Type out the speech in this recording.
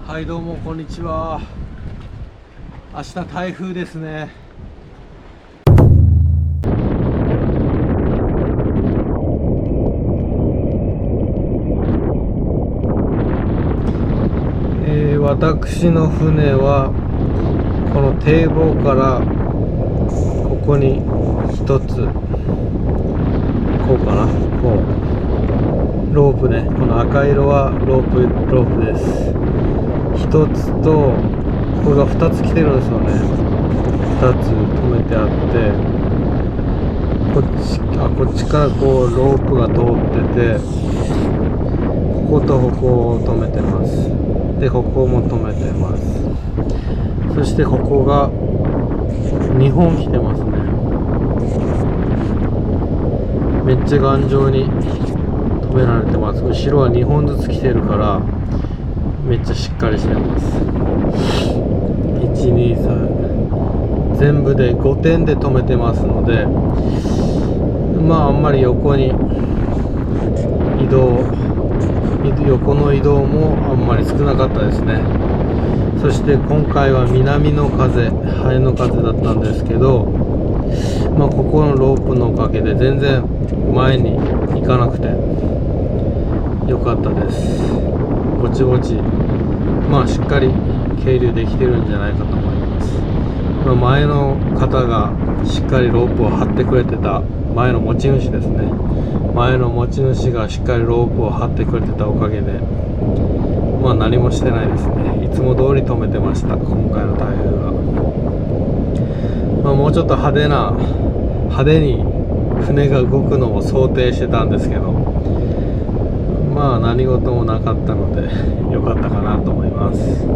はい、どうもこんにちは。明日台風ですね。私の船はこの堤防からここに一つこうかな、こうロープね、この赤色はロープです。一つとこれが二つ来てるんですよね。二つ止めてあって、こっちからこうロープが通ってて、こことここを止めてます。でここも止めてます。そしてここが2本来てますね。めっちゃ頑丈に止められてます。後ろは2本ずつ来てるからめっちゃしっかりしてます。1、2、3全部で5点で止めてますので、あんまり横の移動もあんまり少なかったですね。そして今回は南の風、ハエの風だったんですけど、ここのロープのおかげで全然前に行かなくてよかったです。ぼちぼちしっかり係留できてるんじゃないかと思います。前の方がしっかりロープを張ってくれてた、前の持ち主ですね。前の持ち主がしっかりロープを張ってくれてたおかげで何もしてないですね。いつも通り止めてました。今回の台風はもうちょっと派手に船が動くのも想定してたんですけど、何事もなかったので良かったかなと思います。